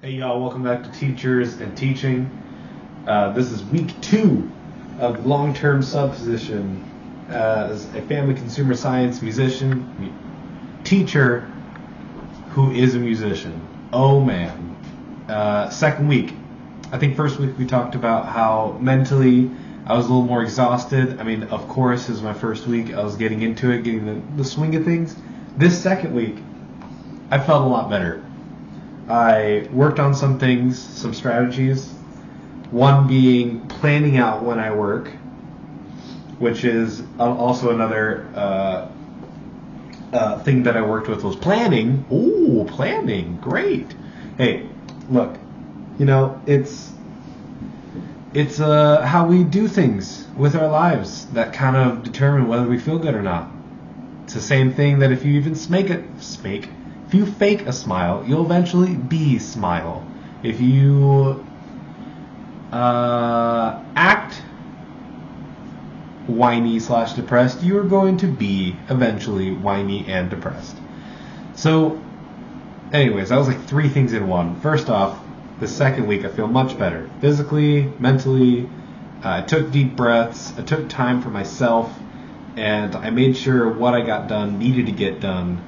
Hey y'all, welcome back to Teachers and Teaching. This is week 2 of long-term subposition as a family consumer science musician, teacher who is a musician. Oh man. Second week. I think first week we talked about how mentally I was a little more exhausted. I mean, of course, this is my first week. I was getting into it, getting the swing of things. This second week, I felt a lot better. I worked on some things, some strategies. One being planning out when I work, which is also another thing that I worked with was planning. Ooh, planning, great. Hey, look, it's how we do things with our lives that kind of determine whether we feel good or not. It's the same thing that if you even if you fake a smile, you'll eventually be smile. If you act whiny/depressed, you are going to be eventually whiny and depressed. So, anyways, that was like 3 things in one. First off, the second week I feel much better. Physically, mentally, I took deep breaths, I took time for myself, and I made sure what I got done needed to get done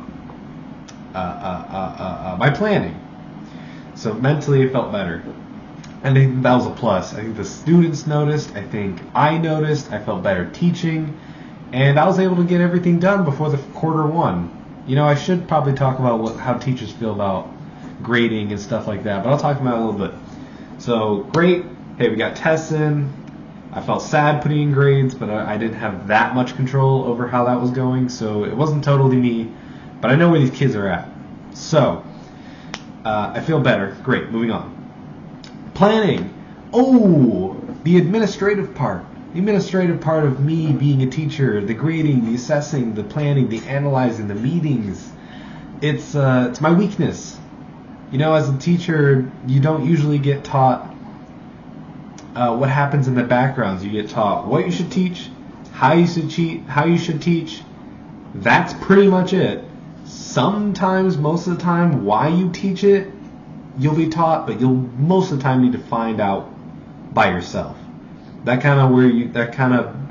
by planning. So mentally it felt better. And I think that was a plus. I think the students noticed, I think I noticed, I felt better teaching, and I was able to get everything done before the quarter 1. I should probably talk about how teachers feel about grading and stuff like that, but I'll talk about it a little bit. So, great. Hey, we got tests in. I felt sad putting in grades, but I didn't have that much control over how that was going, so it wasn't totally me. But I know where these kids are at. So, I feel better. Great, moving on. Planning. Oh, the administrative part. The administrative part of me being a teacher, the grading, the assessing, the planning, the analyzing, the meetings. It's my weakness. As a teacher, you don't usually get taught what happens in the backgrounds. You get taught what you should teach, how you should teach. That's pretty much it. Sometimes, most of the time, why you teach it, you'll be taught, but you'll most of the time need to find out by yourself. That kind of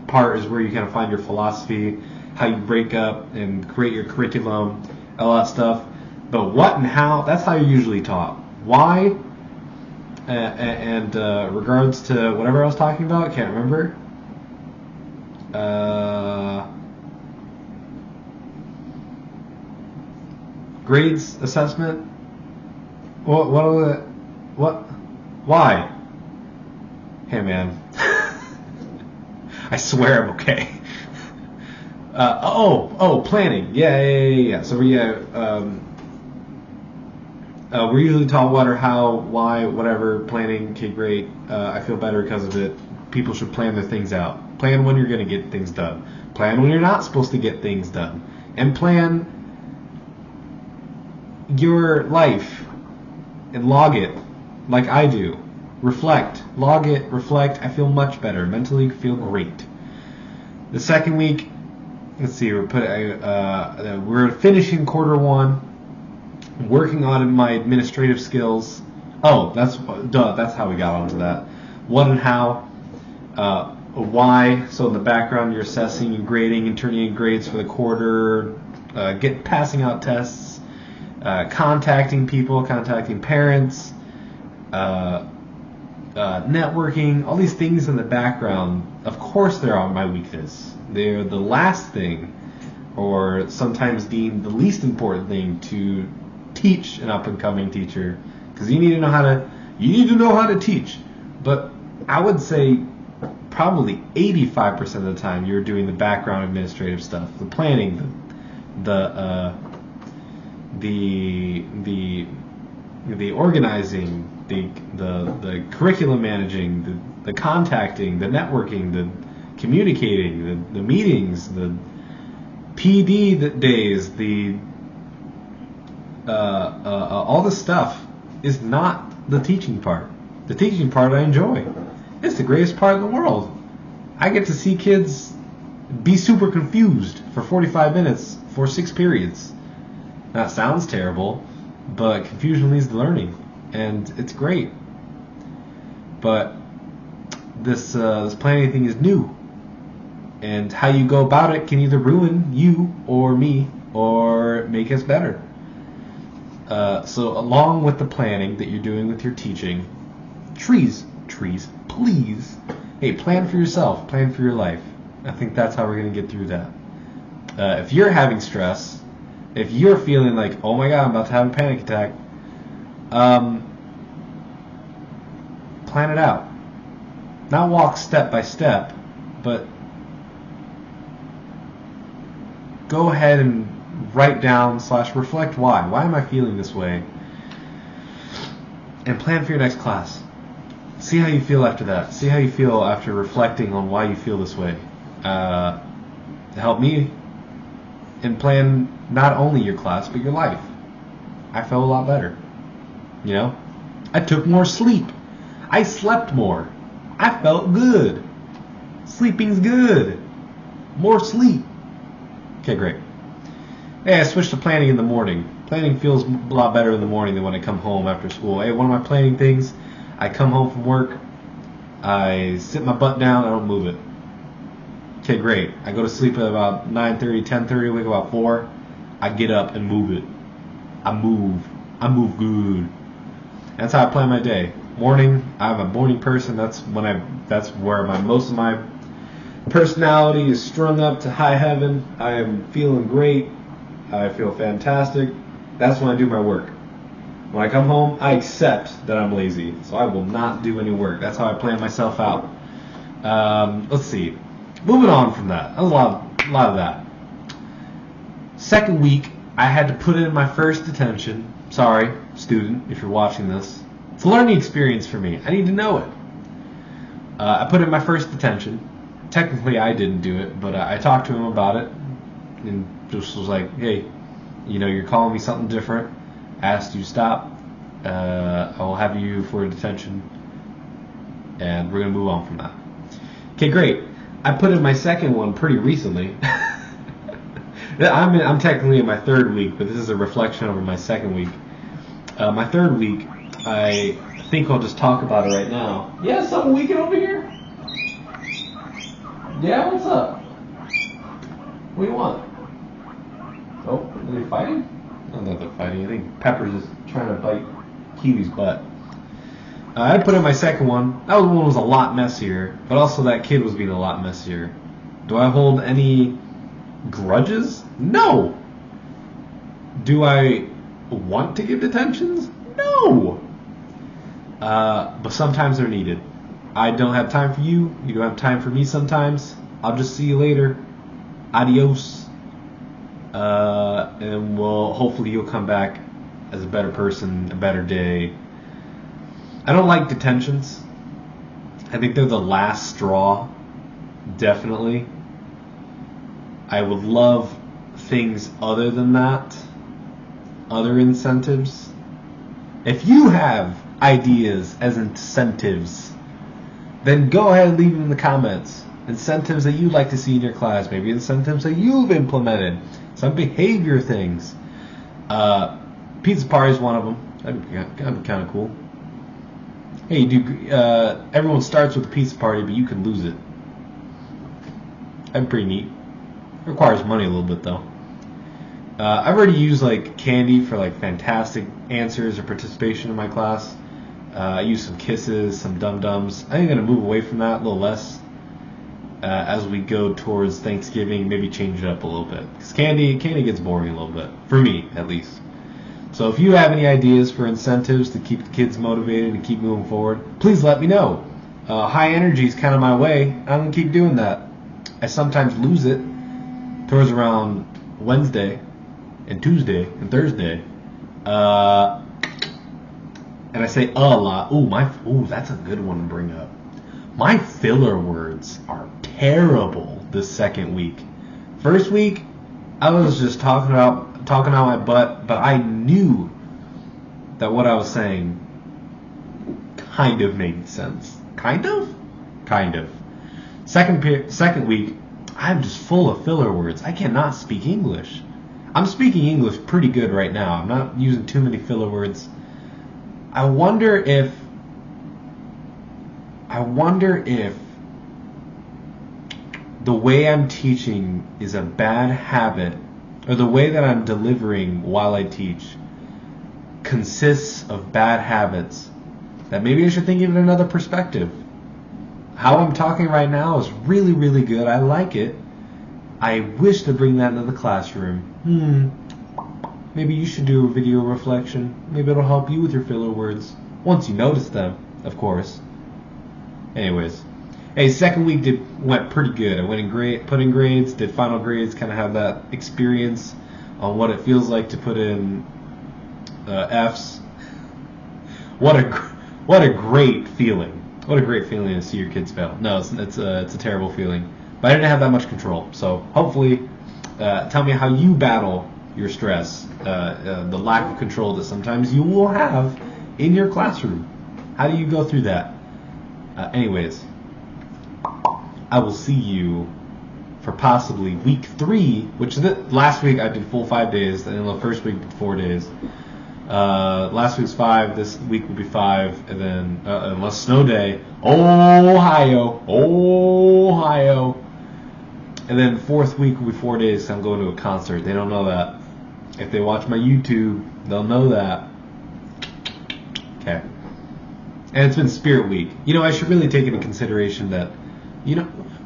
part is where you kind of find your philosophy, how you break up and create your curriculum, all that stuff. But what and how, that's how you're usually taught. Why, and regards to whatever I was talking about, I can't remember. Grades, assessment. What? Why? Hey man, I swear I'm okay. Planning. Yeah. So we're usually taught what or how, why, whatever. Planning. Okay, great. I feel better because of it. People should plan their things out. Plan when you're going to get things done. Plan when you're not supposed to get things done. And plan your life and log it like I do. Reflect. Log it, reflect. I feel much better. Mentally feel great. The second week, let's see, we're finishing quarter 1, working on my administrative skills. Oh, that's how we got onto that. What and how, why. So in the background, you're assessing and grading and turning in grades for the quarter, passing out tests, contacting people, contacting parents, networking, all these things in the background. Of course they're on my weakness. They're the last thing, or sometimes deemed the least important thing to teach an up-and-coming teacher, because you need to know how to teach. But I would say probably 85% of the time you're doing the background administrative stuff, the planning, the organizing, the curriculum managing, the contacting, the networking, the communicating, the meetings, the PD days, all this stuff is not the teaching part. The teaching part I enjoy. It's the greatest part in the world. I get to see kids be super confused for 45 minutes for 6 periods. That sounds terrible, but confusion leads to learning. and it's great. But this planning thing is new, and how you go about it can either ruin you or me or make us better. So along with the planning that you're doing with your teaching, trees, please, hey, plan for yourself, plan for your life. I think that's how we're going to get through that. If you're having stress, if you're feeling like, oh my God, I'm about to have a panic attack, plan it out. Not walk step by step, but go ahead and write down / reflect why. Why am I feeling this way? And plan for your next class. See how you feel after that. See how you feel after reflecting on why you feel this way. To help me and plan not only your class, but your life. I felt a lot better. You know? I took more sleep. I slept more. I felt good. Sleeping's good. More sleep. Okay, great. Hey, I switched to planning in the morning. Planning feels a lot better in the morning than when I come home after school. Hey, one of my planning things, I come home from work, I sit my butt down, I don't move it. Okay, great. I go to sleep at about 9:30, 10:30, wake up about 4. I get up and move it. I move good. That's how I plan my day. Morning, I'm a morning person. That's where most of my personality is strung up to high heaven. I am feeling great. I feel fantastic. That's when I do my work. When I come home, I accept that I'm lazy, so I will not do any work. That's how I plan myself out. Let's see. Moving on from that. That was a lot of that. Second week, I had to put in my first detention. Sorry, student, if you're watching this. It's a learning experience for me. I need to know it. I put in my first detention. Technically, I didn't do it, but I talked to him about it and just was like, hey, you're calling me something different. Asked you to stop. I will have you for a detention, and we're going to move on from that. Okay, great. I put in my second one pretty recently. I'm technically in my third week, but this is a reflection over my second week. My third week, I think I'll just talk about it right now. Yeah, something weekend over here? Yeah, what's up? What do you want? Oh, are they fighting? I don't know if they're fighting. I think Pepper's just trying to bite Kiwi's butt. I put in my second one. That one was a lot messier, but also that kid was being a lot messier. Do I hold any grudges? No. Do I want to give detentions? No. But sometimes they're needed. I don't have time for you. You don't have time for me sometimes. I'll just see you later. Adios. And hopefully you'll come back as a better person, a better day. I don't like detentions. I think they're the last straw. Definitely. I would love things other than that. Other incentives. If you have ideas as incentives, then go ahead and leave them in the comments. Incentives that you'd like to see in your class. Maybe incentives that you've implemented. Some behavior things. Pizza party is one of them. That'd be kind of cool. Hey, everyone starts with a pizza party, but you can lose it. That'd be pretty neat. It requires money a little bit, though. I've already used candy for fantastic answers or participation in my class. I used some kisses, some dum-dums. I think I'm going to move away from that a little less as we go towards Thanksgiving. Maybe change it up a little bit. Because candy gets boring a little bit. For me, at least. So if you have any ideas for incentives to keep the kids motivated and keep moving forward, please let me know. High energy is kind of my way. I'm going to keep doing that. I sometimes lose it towards around Wednesday and Tuesday and Thursday. And I say a lot. Ooh, that's a good one to bring up. My filler words are terrible this second week. First week, I was just talking out my butt, but I knew that what I was saying kind of made sense. Kind of. Second week, I'm just full of filler words. I cannot speak English. I'm speaking English pretty good right now. I'm not using too many filler words. I wonder if the way I'm teaching is a bad habit, or the way that I'm delivering while I teach consists of bad habits, that maybe I should think of it in another perspective. How I'm talking right now is really, really good. I like it. I wish to bring that into the classroom. Maybe you should do a video reflection. Maybe it'll help you with your filler words. Once you notice them, of course. Anyways. Hey, second week went pretty good. I went in put in grades, did final grades, kind of have that experience on what it feels like to put in Fs. What a great feeling. What a great feeling to see your kids fail. No, it's a terrible feeling. But I didn't have that much control. So hopefully, tell me how you battle your stress, the lack of control that sometimes you will have in your classroom. How do you go through that? Anyways, I will see you for possibly week 3, which last week I did full 5 days, and then the first week did 4 days. Last week's 5, this week will be 5, and then unless snow day, Ohio, and then fourth week will be 4 days. I'm going to a concert. They don't know that. If they watch my YouTube, they'll know that. Okay. And it's been Spirit Week. I should really take into consideration that,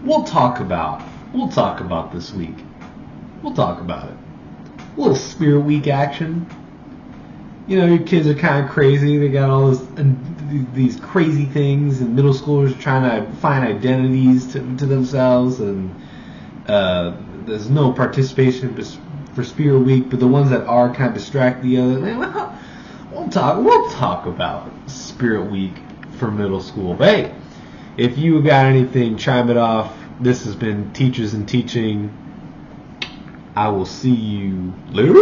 we'll talk about this week. We'll talk about it. A little Spirit Week action. Your kids are kind of crazy. They got all these crazy things, and middle schoolers are trying to find identities to themselves, and there's no participation for Spirit Week, but the ones that are kind of distract the other. We'll talk about Spirit Week for middle school. But hey, if you got anything, chime it off. This has been Teachers and Teaching. I will see you later.